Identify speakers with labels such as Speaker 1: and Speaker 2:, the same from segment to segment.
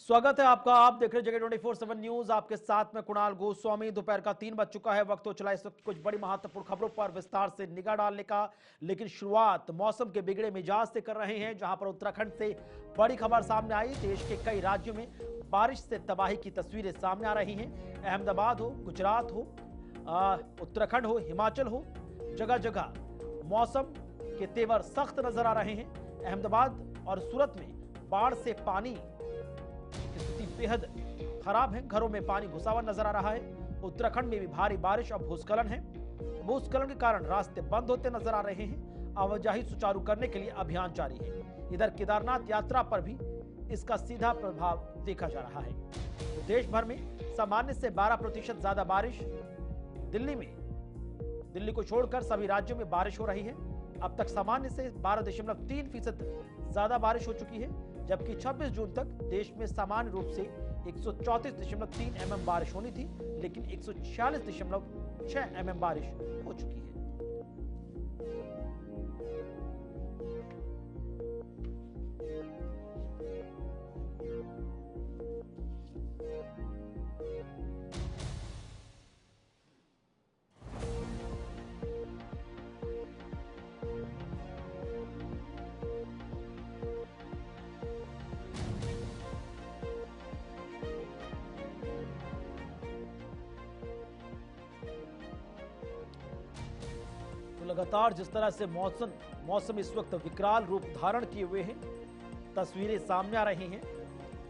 Speaker 1: स्वागत है आपका। आप देख रहे हैं जगह 24/7 न्यूज। आपके साथ में कुणाल गोस्वामी। दोपहर का 3 बज चुका है। वक्त हो चला इस वक्त कुछ बड़ी महत्वपूर्ण खबरों पर विस्तार से निगाह डालने का। लेकिन शुरुआत मौसम के बिगड़े मिजाज से कर रहे हैं, जहां पर उत्तराखंड से बड़ी खबर सामने आई। देश के कई राज्यों में बारिश से तबाही की तस्वीरें सामने आ रही हैं। अहमदाबाद हो, गुजरात हो, उत्तराखंड हो, हिमाचल हो, जगह जगह मौसम के तेवर सख्त नजर आ रहे हैं। अहमदाबाद और सूरत में बाढ़ से पानी स्थिति बेहद खराब है। घरों में पानी घुसा हुआ नजर आ रहा है। उत्तराखंड में भी भारी बारिश और भूस्खलन है। भूस्खलन के कारण रास्ते बंद होते नजर आ रहे हैं। आवाजाही सुचारू करने के लिए अभियान जारी है। इधर केदारनाथ यात्रा पर भी इसका सीधा प्रभाव देखा जा रहा है। तो देश भर में सामान्य से 12% ज्यादा बारिश दिल्ली को छोड़कर सभी राज्यों में बारिश हो रही है। अब तक सामान्य से 12.3% ज्यादा बारिश हो चुकी है, जबकि 26 जून तक देश में सामान्य रूप से 134.3 mm बारिश होनी थी, लेकिन 146.6 mm बारिश हो चुकी है। तो लगातार जिस तरह से मौसम इस वक्त विकराल रूप धारण किए हुए हैं, तस्वीरें सामने आ रही हैं,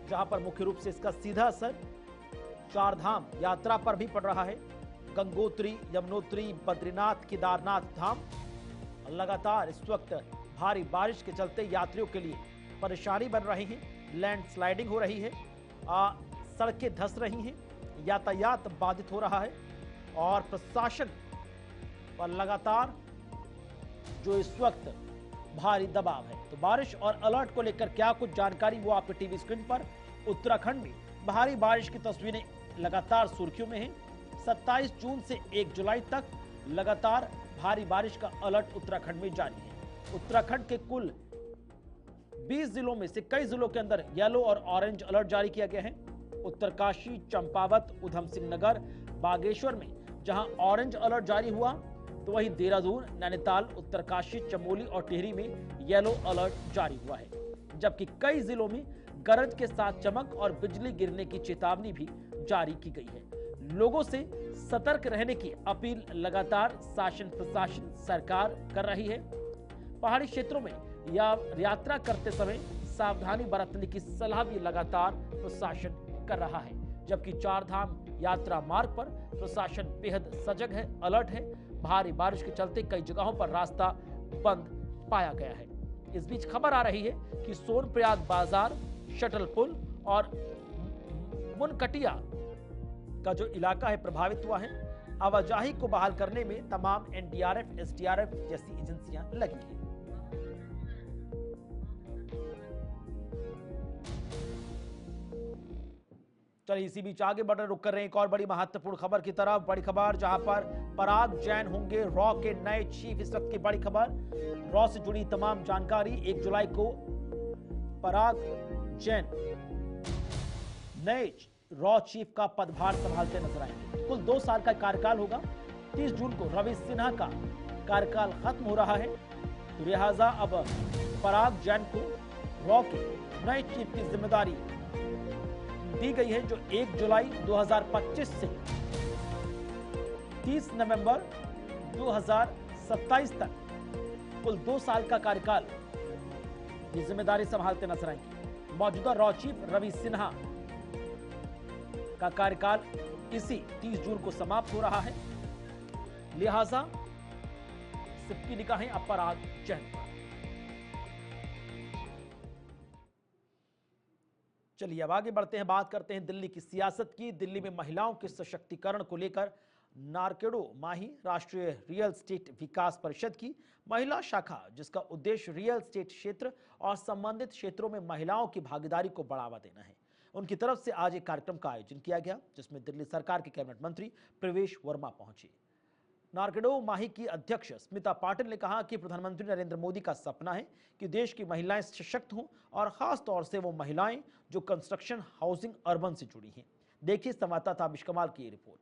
Speaker 1: जहां पर मुख्य रूप से इसका सीधा असर चार धाम यात्रा पर भी पड़ रहा है। गंगोत्री, यमुनोत्री, बद्रीनाथ, केदारनाथ धाम लगातार इस वक्त भारी बारिश के चलते यात्रियों के लिए परेशानी बन रही है। लैंडस्लाइडिंग हो रही है, सड़कें धंस रही हैं, यातायात बाधित हो रहा है और प्रशासन पर लगातार जो इस वक्त भारी दबाव है। तो बारिश और अलर्ट को लेकर क्या कुछ जानकारी, वो आपके टीवी स्क्रीन पर। उत्तराखंड में भारी बारिश की तस्वीरें लगातार सुर्खियों में हैं। 27 जून से 1 जुलाई तक लगातार भारी बारिश का अलर्ट उत्तराखंड में जारी है। उत्तराखंड के कुल 20 जिलों में से कई जिलों के अंदर येलो और ऑरेंज अलर्ट जारी किया गया है। उत्तरकाशी, चंपावत, उधम सिंह नगर, बागेश्वर में जहां ऑरेंज अलर्ट जारी हुआ, तो वहीं देहरादून, नैनीताल, उत्तरकाशी, चमोली और टिहरी में येलो अलर्ट जारी हुआ है। जबकि कई जिलों में गरज के साथ चमक और बिजली गिरने की चेतावनी भी जारी की गई है। लोगों से सतर्क रहने की अपील लगातार शासन प्रशासन सरकार कर रही है। पहाड़ी क्षेत्रों में यात्रा करते समय सावधानी बरतने की सलाह भी लगातार प्रशासन कर रहा है। जबकि चार धाम यात्रा मार्ग पर प्रशासन बेहद सजग है, अलर्ट है। भारी बारिश के चलते कई जगहों पर रास्ता बंद पाया गया है। इस बीच खबर आ रही है कि सोनप्रयाग बाजार, शटल पुल और मुनकटिया का जो इलाका है प्रभावित हुआ है। आवाजाही को बहाल करने में तमाम एनडीआरएफ, एसडीआरएफ जैसी एजेंसियां लगी हैं। चलिए इसी बीच आगे बढ़ रहे, रुक कर रहे हैं एक और बड़ी महत्वपूर्ण खबर की तरफ। बड़ी खबर जहां पर पराग जैन होंगे रॉ के नए चीफ। इस वक्त की बड़ी खबर, रॉ से जुड़ी तमाम जानकारी। 1 जुलाई को पराग जैन नए रॉ चीफ का पदभार संभालते नजर आएंगे। कुल 2 साल का कार्यकाल होगा। 30 जून को रवि सिन्हा का कार्यकाल खत्म हो रहा है, तो लिहाजा अब पराग जैन को रॉ के नए चीफ की जिम्मेदारी दी गई है, जो 1 जुलाई 2025 से 30 नवंबर 2027 तक कुल 2 साल का कार्यकाल ये जिम्मेदारी संभालते नजर आएंगे। मौजूदा रॉ चीफ रवि सिन्हा का कार्यकाल इसी 30 जून को समाप्त हो रहा है, लिहाजा सबकी निगाहें अब पराग जैन पर। चलिए अब आगे बढ़ते हैं, बात करते हैं दिल्ली की सियासत की। दिल्ली में महिलाओं के सशक्तिकरण को लेकर नारकेडो माही राष्ट्रीय रियल एस्टेट विकास परिषद की महिला शाखा, जिसका उद्देश्य रियल एस्टेट क्षेत्र और संबंधित क्षेत्रों में महिलाओं की भागीदारी को बढ़ावा देना है, उनकी तरफ से आज एक कार्यक्रम का आयोजन किया गया, जिसमें दिल्ली सरकार के कैबिनेट मंत्री प्रवेश वर्मा पहुंचे। नारकेडो माही की अध्यक्ष स्मिता पाटिल ने कहा कि प्रधानमंत्री नरेंद्र मोदी का सपना है कि देश की महिलाएं सशक्त हों और खास तौर से वो महिलाएं जो कंस्ट्रक्शन, हाउसिंग, अर्बन से जुड़ी हैं। देखिए संवाददाता आबिश कमाल की ये रिपोर्ट।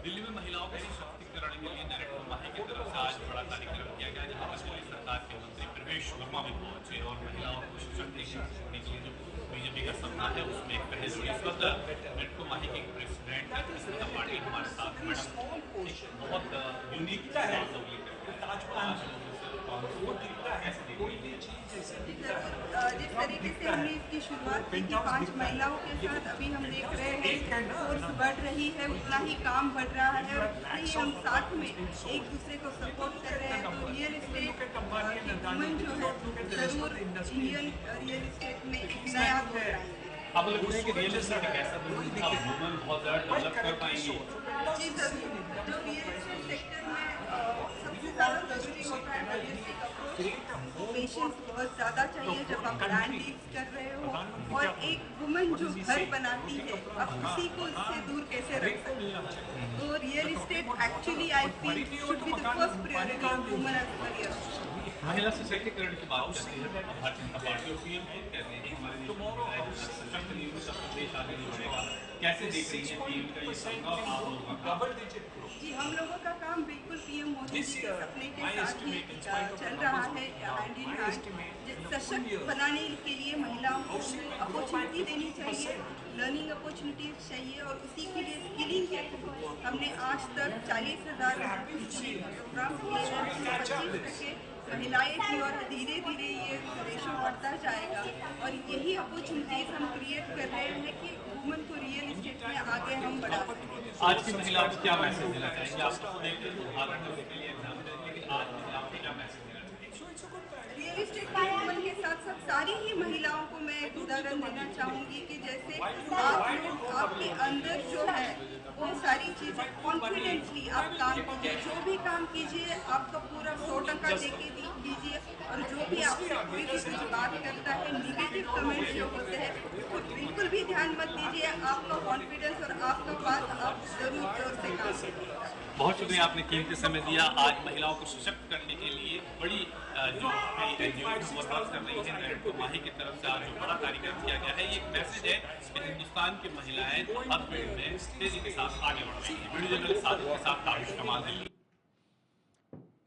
Speaker 2: दिल्ली में महिलाओं के सशक्तिकरण के लिए नारकेडो माही की तरफ से आज बड़ा कार्यक्रम किया गया, जहां पर दिल्ली सरकार के मंत्री प्रवेश वर्मा भी पहुंचे और महिलाओं को सशक्तिकरण करने के लिए जो बीजेपी का सपना है उसमें एक पहल हुई। इस वक्त नारकेडो माही के प्रेसिडेंट स्मिता पाटिल हमारे साथ, बहुत यूनिक
Speaker 3: जिस तरीके से हमने इसकी शुरुआत की थी 5 महिलाओं के साथ, अभी हम देख रहे हैं फोर्स बढ़ रही है, उतना ही काम बढ़ रहा है और उतना ही हम साथ में एक दूसरे को सपोर्ट कर रहे हैं। तो रियल एस्टेट की वुमेन जो है जरूर इंडियन रियल एस्टेट में एक नया दौर आएंगे।
Speaker 2: आप लोग बोल रहे हैं कि रियल एस्टेट एक ऐसा बिजनेस है आप वुमेन बहुत ज़्यादा डेवलप कर पाएंगे।
Speaker 3: जी जरूर, जो रियल एस्टेट सेक्टर में सबसे ज़्यादा जरूरी होता है लॉजिस्टिक अप्रोच, पेशेंस बहुत ज़्यादा चाहिए जब आप लैंड डील्स कर रहे हो, और एक वुमेन जो घर बनाती है अब उसी को इससे दूर कैसे रख सकते हैं। तो real estate actually I feel should be the first priority of women as career.
Speaker 2: महिला सशक्तिकरण की बात करते हैं, भारतीय जनता पार्टी और पीएम खुद कहते हैं कि हमारे जो महिलाएं सशक्त नहीं होंगी तब देश आगे नहीं बढ़ेगा। कैसे देख रही है पीएम का ये सपना और आप लोगों का काम?
Speaker 3: जी, हम लोगों का काम बिल्कुल पीएम मोदी जी के सपने के साथ ही चल रहा है हैंड इन हैंड। सशक्त बनाने के लिए महिलाओं को अपॉर्चुनिटी देनी चाहिए, लर्निंग अपॉर्चुनिटीज चाहिए, और उसी के लिए स्किलिंग के थ्रू हमने आज तक 40,000 प्रोग्राम किए हैं। 25% महिलाएं थी और धीरे धीरे ये रेशो बढ़ता जाएगा, और यही अपॉर्चुनिटीज हम क्रिएट कर रहे हैं कि वुमेन को रियल एस्टेट में आगे हम बढ़ा सकें।
Speaker 2: आज की महिलाओं को क्या मैसेज देना चाहेंगे? आप एक उदाहरण के लिए एग्जाम्पल देंगे कि आज महिलाओं को क्या मैसेज देना चाहिए?
Speaker 3: रियल एस्टेट की वुमेन के साथ साथ सारी ही महिलाओं को मैं एक उदाहरण देना चाहूँगी कि जैसे आप लोग, आपके अंदर जो है वो सारी चीज़ें कॉन्फिडेंटली आप काम कीजिए, जो भी काम कीजिए आपका पूरा 100% देके कीजिए, और जो भी आपसे कोई भी कुछ बात करता है, निगेटिव कमेंट्स जो होते हैं उसको बिल्कुल भी ध्यान मत दीजिए। आपका कॉन्फिडेंस और आपका बात आप जरूर जोर से काम कीजिए।
Speaker 2: बहुत शुक्रिया, आपने कीमती समय दिया। आज महिलाओं को सशक्त करने के लिए बड़ी जो एनजीओ वर्क कर रही है नारकेडो माही की तरफ से आज जो बड़ा कार्यक्रम किया गया है, ये एक मैसेज है कि हिंदुस्तान की महिलाएं हर फील्ड में तेजी के साथ आगे बढ़ रही हैं। वीडियो जर्नलिस्ट सादिक के साथ आबिश कमाल, दिल्ली।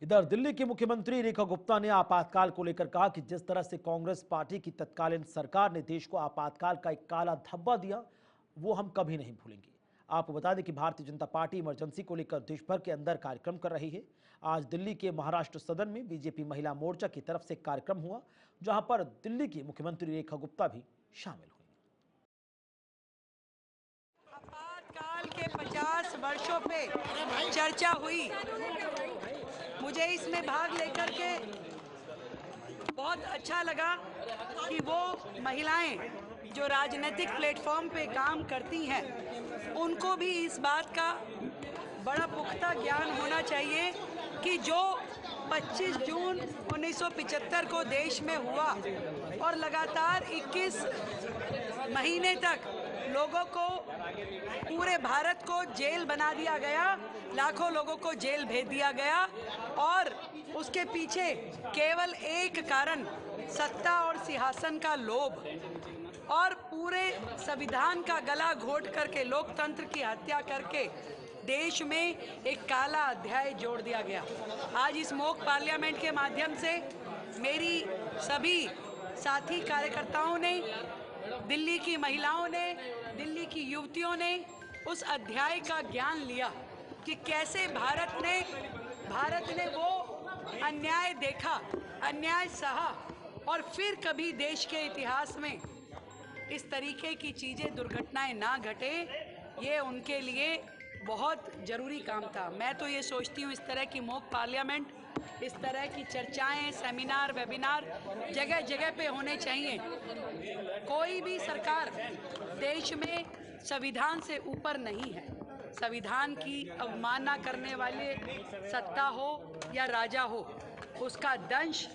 Speaker 1: इधर दिल्ली की मुख्यमंत्री रेखा गुप्ता ने आपातकाल को लेकर कहा कि जिस तरह से कांग्रेस पार्टी की तत्कालीन सरकार ने देश को आपातकाल का एक काला धब्बा दिया, वो हम कभी नहीं भूलेंगे। आपको बता दें कि भारतीय जनता पार्टी इमरजेंसी को लेकर देश भर के अंदर कार्यक्रम कर रही है। आज दिल्ली के महाराष्ट्र सदन में बीजेपी महिला मोर्चा की तरफ से कार्यक्रम हुआ, जहां पर दिल्ली की मुख्यमंत्री रेखा गुप्ता भी शामिल हुई।
Speaker 4: आपातकाल के 50 वर्षों पे चर्चा हुई। मुझे इसमें भाग लेकर के बहुत अच्छा लगा कि वो महिलाएं जो राजनीतिक प्लेटफॉर्म पे काम करती हैं, उनको भी इस बात का बड़ा पुख्ता ज्ञान होना चाहिए कि जो 25 जून 1975 को देश में हुआ और लगातार 21 महीने तक लोगों को, पूरे भारत को जेल बना दिया गया, लाखों लोगों को जेल भेज दिया गया, और उसके पीछे केवल एक कारण सत्ता और सिंहासन का लोभ, और पूरे संविधान का गला घोट करके लोकतंत्र की हत्या करके देश में एक काला अध्याय जोड़ दिया गया। आज इस मॉक पार्लियामेंट के माध्यम से मेरी सभी साथी कार्यकर्ताओं ने, दिल्ली की महिलाओं ने, दिल्ली की युवतियों ने उस अध्याय का ज्ञान लिया कि कैसे भारत ने वो अन्याय देखा, अन्याय सहा, और फिर कभी देश के इतिहास में इस तरीके की चीज़ें, दुर्घटनाएं ना घटे। ये उनके लिए बहुत ज़रूरी काम था। मैं तो ये सोचती हूँ इस तरह की मॉक पार्लियामेंट, इस तरह की चर्चाएं, सेमिनार, वेबिनार जगह जगह पे होने चाहिए। कोई भी सरकार देश में संविधान से ऊपर नहीं है। संविधान की अवमानना करने वाले सत्ता हो या राजा हो, उसका दंश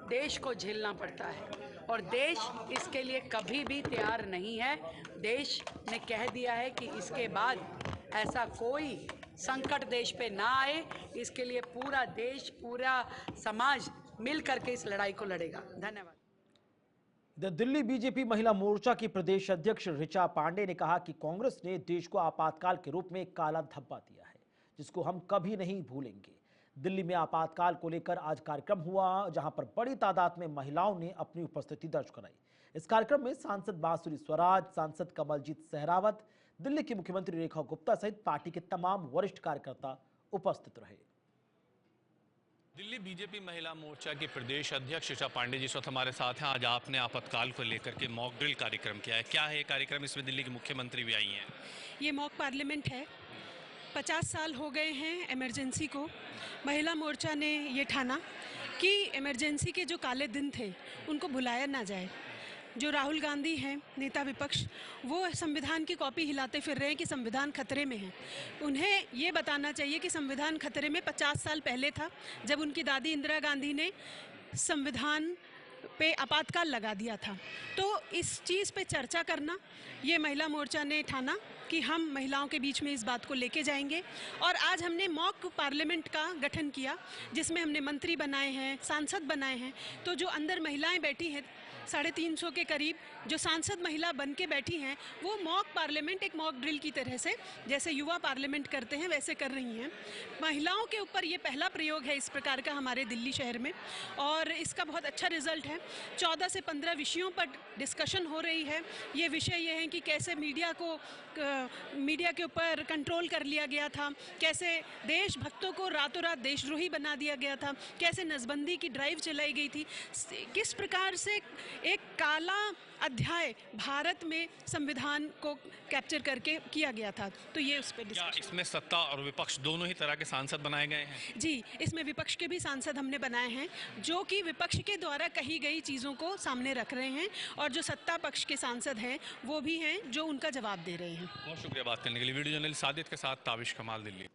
Speaker 4: देश को झेलना पड़ता है।
Speaker 5: और देश इसके लिए कभी भी तैयार नहीं है। देश ने कह दिया है कि इसके बाद ऐसा कोई संकट देश पे ना आए, इसके लिए पूरा देश, पूरा समाज मिल करके इस लड़ाई को लड़ेगा। धन्यवाद।
Speaker 1: दिल्ली बीजेपी महिला मोर्चा की प्रदेश अध्यक्ष ऋचा पांडे ने कहा कि कांग्रेस ने देश को आपातकाल के रूप में एक काला धब्बा दिया है, जिसको हम कभी नहीं भूलेंगे। दिल्ली में आपातकाल को लेकर आज कार्यक्रम हुआ, जहां पर बड़ी तादाद में महिलाओं ने अपनी उपस्थिति दर्ज कराई। इस कार्यक्रम में सांसद बांसुरी स्वराज, सांसद कमलजीत सहरावत, दिल्ली की मुख्यमंत्री रेखा गुप्ता सहित पार्टी के तमाम वरिष्ठ कार्यकर्ता उपस्थित रहे।
Speaker 2: दिल्ली बीजेपी महिला मोर्चा की प्रदेश अध्यक्ष ऋचा पांडे जी इस वक्त हमारे साथ हैं। आज आपने आपातकाल को लेकर के मॉक ड्रिल कार्यक्रम किया है, क्या है ये कार्यक्रम? इसमें दिल्ली की मुख्यमंत्री भी आई हैं।
Speaker 6: ये मॉक पार्लियामेंट है। 50 साल हो गए हैं इमरजेंसी को। महिला मोर्चा ने ये ठाना कि इमरजेंसी के जो काले दिन थे उनको भुलाया ना जाए। जो राहुल गांधी हैं, नेता विपक्ष, वो संविधान की कॉपी हिलाते फिर रहे हैं कि संविधान खतरे में है। उन्हें ये बताना चाहिए कि संविधान खतरे में 50 साल पहले था, जब उनकी दादी इंदिरा गांधी ने संविधान पे आपातकाल लगा दिया था। तो इस चीज़ पे चर्चा करना, ये महिला मोर्चा ने ठाना कि हम महिलाओं के बीच में इस बात को लेके जाएंगे। और आज हमने मॉक पार्लियामेंट का गठन किया, जिसमें हमने मंत्री बनाए हैं, सांसद बनाए हैं। तो जो अंदर महिलाएं बैठी हैं 350 के करीब, जो सांसद महिला बन के बैठी हैं, वो मॉक पार्लियामेंट एक मॉक ड्रिल की तरह से, जैसे युवा पार्लियामेंट करते हैं वैसे कर रही हैं। महिलाओं के ऊपर ये पहला प्रयोग है इस प्रकार का हमारे दिल्ली शहर में, और इसका बहुत अच्छा रिजल्ट है। 14 से 15 विषयों पर डिस्कशन हो रही है। ये विषय ये हैं कि कैसे मीडिया के ऊपर कंट्रोल कर लिया गया था, कैसे देशभक्तों को रातों रात देशद्रोही बना दिया गया था, कैसे नसबंदी की ड्राइव चलाई गई थी, किस प्रकार से एक काला अध्याय भारत में संविधान को कैप्चर करके किया गया था। तो ये उस पर डिस्कशन।
Speaker 2: इसमें सत्ता और विपक्ष दोनों ही तरह के सांसद बनाए गए हैं?
Speaker 6: जी, इसमें विपक्ष के भी सांसद हमने बनाए हैं, जो कि विपक्ष के द्वारा कही गई चीज़ों को सामने रख रहे हैं, और जो सत्ता पक्ष के सांसद हैं वो भी हैं जो उनका जवाब दे रहे हैं।
Speaker 2: बहुत शुक्रिया बात करने के लिए। वीडियो जर्नलिस्ट सादित के साथ ताबिश कमाल, दिल्ली।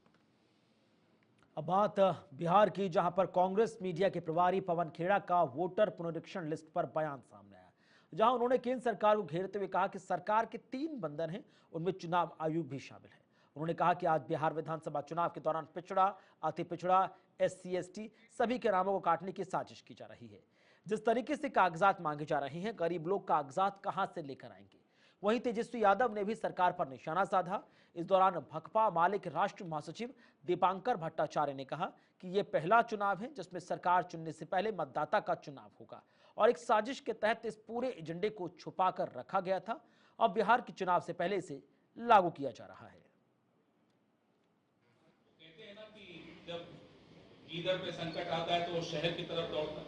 Speaker 1: अब बात बिहार की, जहां पर कांग्रेस मीडिया के प्रभारी पवन खेड़ा का वोटर पुनरीक्षण लिस्ट पर बयान सामने आया, जहां उन्होंने केंद्र सरकार को घेरते हुए कहा कि सरकार के 3 बंधन हैं, उनमें चुनाव आयोग भी शामिल है। उन्होंने कहा कि आज बिहार विधानसभा चुनाव के दौरान पिछड़ा, अति पिछड़ा, SC ST सभी के नामों को काटने की साजिश की जा रही है। जिस तरीके से कागजात मांगे जा रहे हैं, गरीब लोग कागजात कहां से लेकर आएंगे? वहीं तेजस्वी यादव ने भी सरकार पर निशाना साधा। इस दौरान भकपा माले के राष्ट्रीय महासचिव दीपांकर भट्टाचार्य ने कहा कि यह पहला चुनाव है जिसमें सरकार चुनने से पहले मतदाता का चुनाव होगा, और एक साजिश के तहत इस पूरे एजेंडे को छुपाकर रखा गया था। अब बिहार के चुनाव से पहले इसे लागू किया जा रहा है।
Speaker 7: कहते हैं ना कि जब लीडर पे संकट आता है तो वो शहर की तरफ दौड़ता है,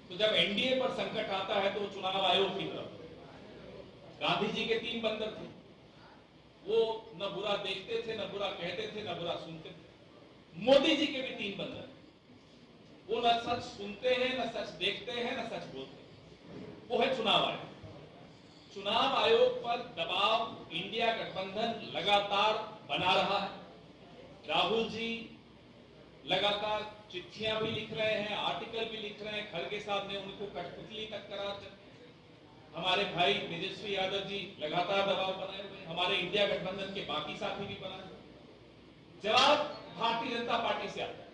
Speaker 7: तो जब NDA पर संकट आता है तो वो चुनाव आयोग की तरफ। गांधी जी के 3 बंधन थे, वो न बुरा देखते थे, न बुरा कहते थे, न बुरा सुनते थे। मोदी जी के भी 3 बंधन, वो न सच सुनते हैं, न सच देखते हैं, न सच बोलते हैं। वो है चुनाव आयोग। चुनाव आयोग पर दबाव इंडिया गठबंधन लगातार बना रहा है। राहुल जी लगातार चिट्ठियां भी लिख रहे हैं, आर्टिकल भी लिख रहे हैं। खड़गे साहब ने उनको कठपुतली तक करार। हमारे भाई तेजस्वी यादव जी लगातार दबाव बनाए हुए, हमारे इंडिया गठबंधन के बाकी साथी भी बनाए। जवाब भारतीय जनता पार्टी से आता है।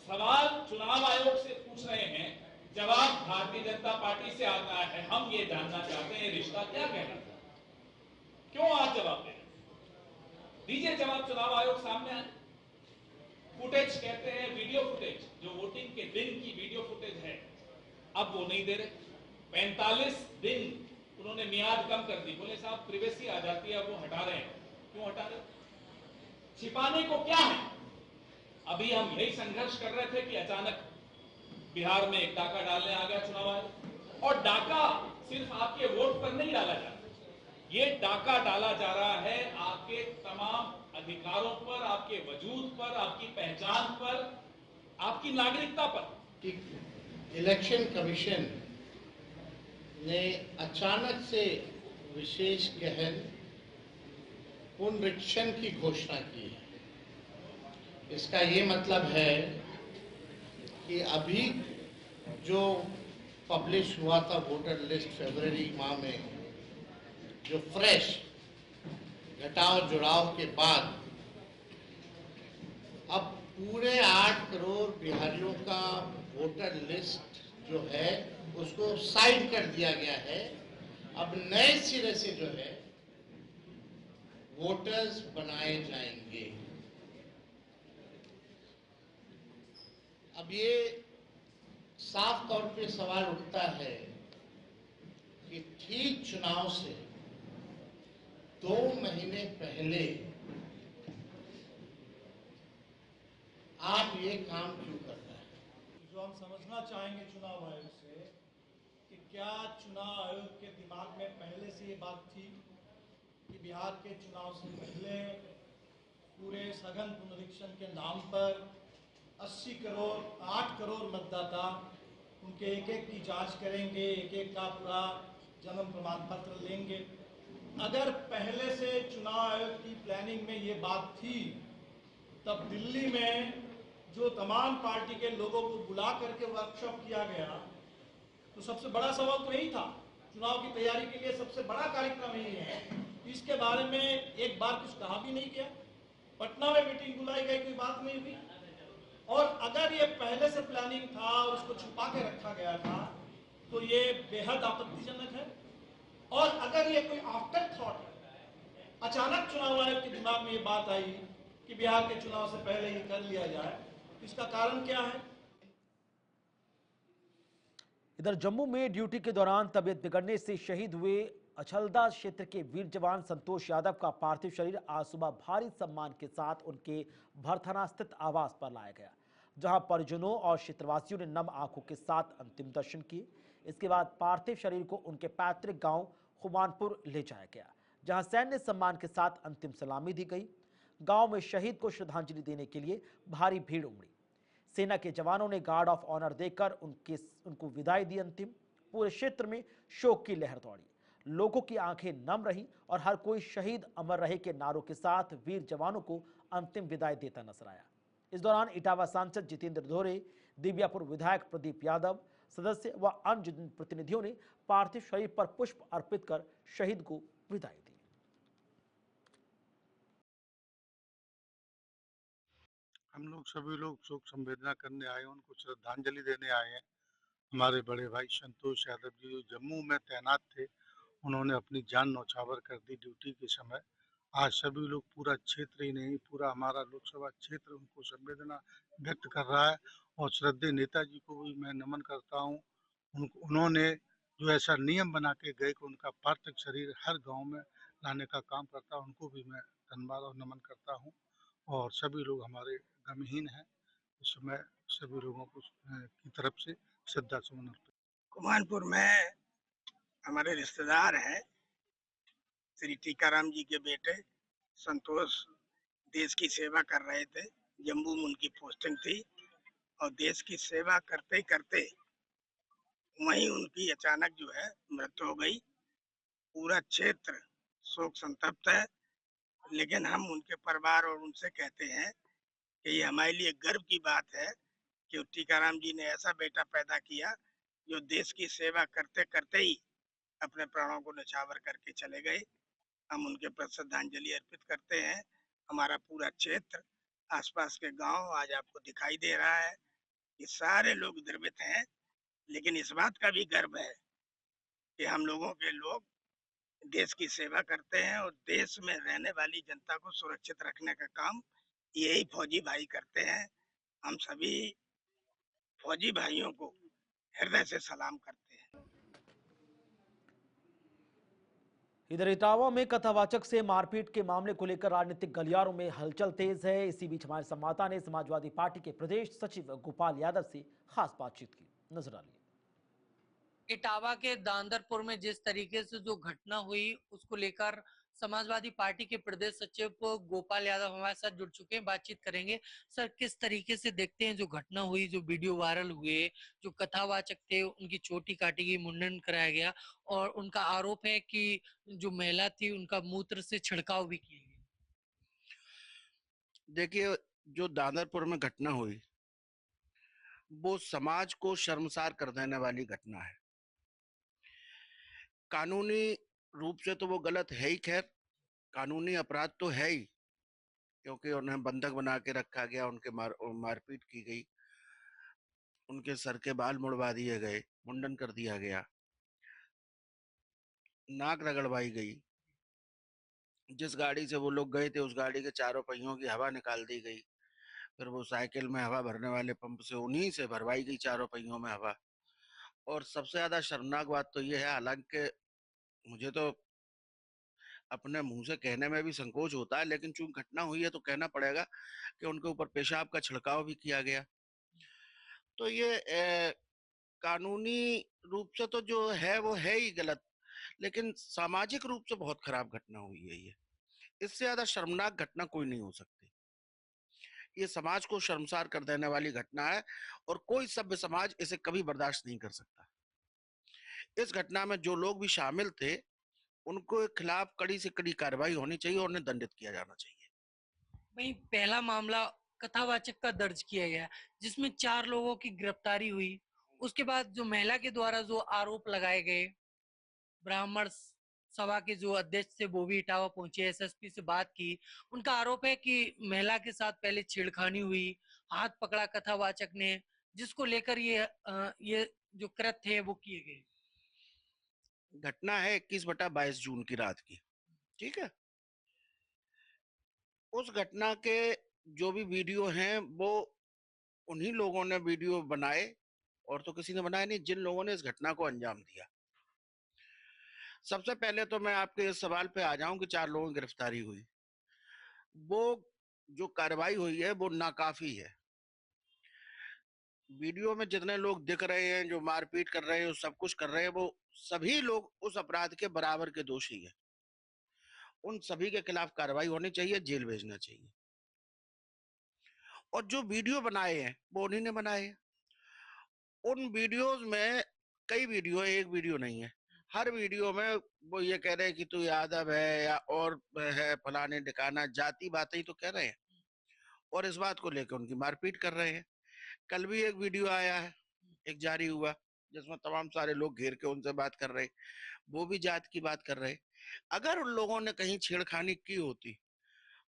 Speaker 7: सवाल चुनाव आयोग से पूछ रहे हैं, जवाब भारतीय जनता पार्टी से आता है। हम ये जानना चाहते हैं रिश्ता क्या कहना था, क्यों आप जवाब दे रहे हैं? दीजिए जवाब। चुनाव आयोग सामने आए। फुटेज कहते हैं, वीडियो फुटेज, जो वोटिंग के दिन की वीडियो फुटेज है, अब वो नहीं दे रहे। 45 दिन उन्होंने मियाद कम कर दी। बोले साहब प्रिवेसी आ जाती है, वो हटा रहे हैं। क्यों हटा रहे? छिपाने को क्या है? अभी हम यही संघर्ष कर रहे थे कि अचानक बिहार में एक डाका डालने आ गया चुनाव आयोग। और डाका सिर्फ आपके वोट पर नहीं डाला जा रहा, ये डाका डाला जा रहा है आपके तमाम अधिकारों पर, आपके वजूद पर, आपकी पहचान पर, आपकी नागरिकता पर।
Speaker 8: इलेक्शन कमीशन ने अचानक से विशेष गहन पुनरीक्षण की घोषणा की है। इसका ये मतलब है कि अभी जो पब्लिश हुआ था वोटर लिस्ट फरवरी माह में, जो फ्रेश घटाव जुड़ाव के बाद अब पूरे 8 करोड़ बिहारियों का वोटर लिस्ट जो है उसको साइड कर दिया गया है। अब नए सिरे से जो है वोटर्स बनाए जाएंगे। अब ये साफ तौर पे सवाल उठता है कि ठीक चुनाव से 2 महीने पहले आप ये काम क्यों कर रहे हैं?
Speaker 9: जो हम समझना चाहेंगे चुनाव आयोग से कि क्या चुनाव आयोग के दिमाग में पहले से ये बात थी कि बिहार के चुनाव से पहले पूरे सघन पुनरीक्षण के नाम पर 8 करोड़ मतदाता उनके एक एक की जांच करेंगे, एक एक का पूरा जन्म प्रमाण पत्र लेंगे। अगर पहले से चुनाव आयोग की प्लानिंग में ये बात थी, तब दिल्ली में जो तमाम पार्टी के लोगों को बुला करके वर्कशॉप किया गया, तो सबसे बड़ा सवाल तो यही था। चुनाव की तैयारी के लिए सबसे बड़ा कार्यक्रम यही है। इसके बारे में एक बार कुछ कहा भी नहीं गया। पटना में मीटिंग बुलाई गई, कोई बात नहीं हुई। और अगर ये पहले से प्लानिंग था और उसको छुपा के रखा गया था, तो ये बेहद आपत्तिजनक है। और अगर ये कोई आफ्टर थॉट है, अचानक चुनाव आयोग के दिमाग में ये बात आई कि बिहार के चुनाव से पहले ये कर लिया जाए, इसका कारण क्या है?
Speaker 1: इधर जम्मू में ड्यूटी के दौरान तबीयत बिगड़ने से शहीद हुए अछलदा क्षेत्र के वीर जवान संतोष यादव का पार्थिव शरीर आज सुबह भारी सम्मान के साथ उनके भरथाना स्थित आवास पर लाया गया, जहां परिजनों और क्षेत्रवासियों ने नम आंखों के साथ अंतिम दर्शन किए। इसके बाद पार्थिव शरीर को उनके पैतृक गांव खुमानपुर ले जाया गया, जहां सैन्य सम्मान के साथ अंतिम सलामी दी गई। गांव में शहीद को श्रद्धांजलि देने के लिए भारी भीड़ उमड़ी। सेना के जवानों ने गार्ड ऑफ ऑनर देकर उनको विदाई दी। अंतिम पूरे क्षेत्र में शोक की लहर दौड़ी। लोगों की आंखें नम रहीं और हर कोई शहीद अमर रहे के नारों के साथ वीर जवानों को अंतिम विदाई देता नजर आया। इस दौरान इटावा सांसद जितेंद्र धोरे, दिव्यापुर विधायक प्रदीप यादव, सदस्य व अन्य प्रतिनिधियों ने पार्थिव शरीर पर पुष्प अर्पित कर शहीद को विदाई दी।
Speaker 10: हम लोग सभी लोग शोक संवेदना करने आए हैं, उनको श्रद्धांजलि देने आए हैं। हमारे बड़े भाई संतोष यादव जी जो जम्मू में तैनात थे, उन्होंने अपनी जान न्यौछावर कर दी ड्यूटी के समय। आज सभी लोग, पूरा क्षेत्र ही नहीं, पूरा हमारा लोकसभा क्षेत्र उनको संवेदना व्यक्त कर रहा है। और श्रद्धेय नेताजी को भी मैं नमन करता हूँ। उन्होंने जो ऐसा नियम बना के गए कि उनका पार्थिव शरीर हर गाँव में लाने का काम करता है, उनको भी मैं धन्यवाद और नमन करता हूँ। और सभी लोग हमारे गमहीन हैं। इस समय सभी लोगों को की तरफ से श्रद्धा सुमन अर्पित।
Speaker 11: कुमानपुर में हमारे रिश्तेदार हैं, श्री टीकाराम जी के बेटे संतोष देश की सेवा कर रहे थे। जम्मू में उनकी पोस्टिंग थी और देश की सेवा करते करते वहीं उनकी अचानक जो है मृत्यु हो गई। पूरा क्षेत्र शोक संतप्त है, लेकिन हम उनके परिवार और उनसे कहते हैं कि ये हमारे लिए गर्व की बात है कि टीकाराम जी ने ऐसा बेटा पैदा किया जो देश की सेवा करते करते ही अपने प्राणों को न्यौछावर करके चले गए। हम उनके प्रति श्रद्धांजलि अर्पित करते हैं। हमारा पूरा क्षेत्र, आसपास के गांव आज आपको दिखाई दे रहा है कि सारे लोग द्रवित हैं, लेकिन इस बात का भी गर्व है कि हम लोगों के लोग देश की सेवा करते हैं और देश में रहने वाली जनता को सुरक्षित रखने का काम यही फौजी भाई करते हैं। हम सभी फौजी भाइयों को हृदय से सलाम करते हैं।
Speaker 1: इधर इटावा में कथावाचक से मारपीट के मामले को लेकर राजनीतिक गलियारों में हलचल तेज है। इसी बीच हमारे संवाददाता ने समाजवादी पार्टी के प्रदेश सचिव गोपाल यादव से खास बातचीत की। नजर डालिए।
Speaker 12: इटावा के दांदरपुर में जिस तरीके से जो घटना हुई उसको लेकर समाजवादी पार्टी के प्रदेश सचिव गोपाल यादव हमारे साथ जुड़ चुके हैं, बातचीत करेंगे। सर, किस तरीके से देखते हैं जो घटना हुई, जो वीडियो वायरल हुए, जो कथावाचक थे उनकी चोटी काटी गई, मुंडन कराया गया और उनका आरोप है कि जो महिला थी उनका मूत्र से छिड़काव भी किया गया?
Speaker 13: देखिए, जो दादरपुर में घटना हुई वो समाज को शर्मसार कर देने वाली घटना है। कानूनी रूप से तो वो गलत है ही, खैर कानूनी अपराध तो है ही, क्योंकि उन्हें बंधक बना के रखा गया, उनके मारपीट की गई, उनके सर के बाल मुड़वा दिए गए, मुंडन कर दिया गया, नाक रगड़वाई गई, जिस गाड़ी से वो लोग गए थे उस गाड़ी के चारों पहियों की हवा निकाल दी गई, फिर वो साइकिल में हवा भरने वाले पंप से उन्हीं से भरवाई गई चारों पहियों में हवा। और सबसे ज्यादा शर्मनाक बात तो ये है, हालांकि मुझे तो अपने मुंह से कहने में भी संकोच होता है, लेकिन चूंकि घटना हुई है तो कहना पड़ेगा कि उनके ऊपर पेशाब का छिड़काव भी किया गया। तो ये कानूनी रूप से तो जो है वो है ही गलत, लेकिन सामाजिक रूप से बहुत खराब घटना हुई है ये। इससे ज्यादा शर्मनाक घटना कोई नहीं हो सकती। ये समाज को शर्मसार कर देने वाली घटना है और कोई सभ्य समाज इसे कभी बर्दाश्त नहीं कर सकता। इस घटना में जो लोग भी शामिल थे उनको खिलाफ कड़ी से कड़ी कार्रवाई होनी चाहिए और उन्हें दंडित किया जाना चाहिए।
Speaker 12: वही पहला मामला कथावाचक का दर्ज किया गया जिसमें 4 लोगों की गिरफ्तारी हुई। उसके बाद जो महिला के द्वारा जो आरोप लगाए गए, ब्राह्मण सभा के जो अध्यक्ष थे वो भी इटावा पहुंचे, एसएसपी से बात की। उनका आरोप है कि महिला के साथ पहले छेड़खानी हुई, हाथ पकड़ा कथावाचक ने, जिसको लेकर ये जो कृत्य है वो किए गए।
Speaker 13: घटना है 21/22 जून की रात की, ठीक है। उस घटना के जो भी वीडियो हैं वो उन्हीं लोगों ने वीडियो बनाए, और तो किसी ने बनाया नहीं, जिन लोगों ने इस घटना को अंजाम दिया। सबसे पहले तो मैं आपके इस सवाल पे आ जाऊं कि 4 लोगों की गिरफ्तारी हुई, वो जो कार्रवाई हुई है वो नाकाफी है। वीडियो में जितने लोग दिख रहे हैं, जो मारपीट कर रहे हैं, सब कुछ कर रहे हैं, वो सभी लोग उस अपराध के बराबर के दोषी हैं। उन सभी के खिलाफ कार्रवाई होनी चाहिए, जेल भेजना चाहिए। और जो वीडियो बनाए हैं वो उन्हीं ने बनाए हैं। उन वीडियोस में कई वीडियो है, एक वीडियो नहीं है। हर वीडियो में वो ये कह रहे हैं कि तू यादव है या और है, फलाने ठिकाना, जाति बातें ही तो कह रहे हैं और इस बात को लेकर उनकी मारपीट कर रहे हैं। कल भी एक वीडियो आया है, एक जारी हुआ, जिसमें तमाम सारे लोग घेर के उनसे बात कर रहे, वो भी जात की बात कर रहे। अगर उन लोगों ने कहीं छेड़खानी की होती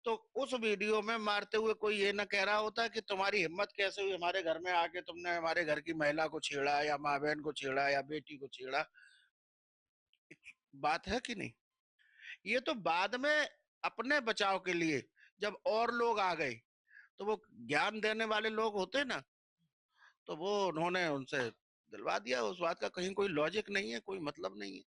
Speaker 13: तो उस वीडियो में मारते हुए कोई ये ना कह रहा होता कि तुम्हारी हिम्मत कैसे हुई हमारे घर में आके तुमने हमारे घर की महिला को छेड़ा या माँ बहन को छेड़ा या बेटी को छेड़ा। बात है कि नहीं? ये तो बाद में अपने बचाव के लिए जब और लोग आ गए तो वो ज्ञान देने वाले लोग होते ना, तो वो उन्होंने उनसे दिलवा दिया। उस बात का कहीं कोई लॉजिक नहीं है, कोई मतलब नहीं है।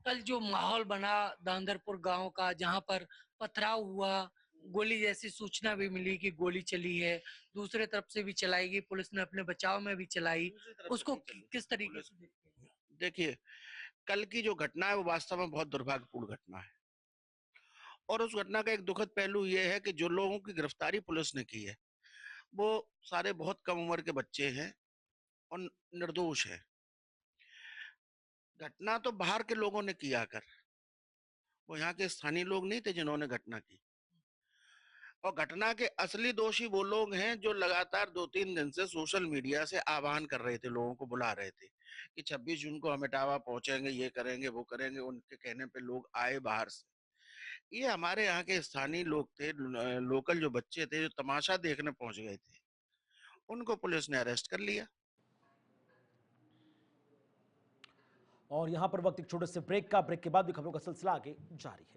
Speaker 12: कल जो माहौल बना दांदरपुर गांव का, जहां पर पथराव हुआ, गोली जैसी सूचना भी मिली कि गोली चली है, दूसरे तरफ से भी चलाई गई, पुलिस ने अपने बचाव में भी चलाई, उसको किस तरीके से देखते हैं?
Speaker 13: देखिए, कल की जो घटना है वो वास्तव में बहुत दुर्भाग्यपूर्ण घटना है और उस घटना का एक दुखद पहलू ये है कि जो लोगों की गिरफ्तारी पुलिस ने की है वो सारे बहुत कम उम्र के बच्चे हैं और निर्दोष है। घटना तो बाहर के लोगों ने किया कर, वो यहाँ के स्थानीय लोग नहीं थे जिन्होंने घटना की। और घटना के असली दोषी वो लोग हैं जो लगातार 2-3 दिन से सोशल मीडिया से आह्वान कर रहे थे, लोगों को बुला रहे थे कि 26 जून को हम इटावा पहुंचेंगे, ये करेंगे वो करेंगे। उनके कहने पे लोग आए बाहर से। ये हमारे यहाँ के स्थानीय लोग थे, लोकल जो बच्चे थे जो तमाशा देखने पहुंच गए थे, उनको पुलिस ने अरेस्ट कर लिया।
Speaker 1: और यहां पर वक्त एक छोटे से ब्रेक का, ब्रेक के बाद भी खबरों का सिलसिला आगे जारी है।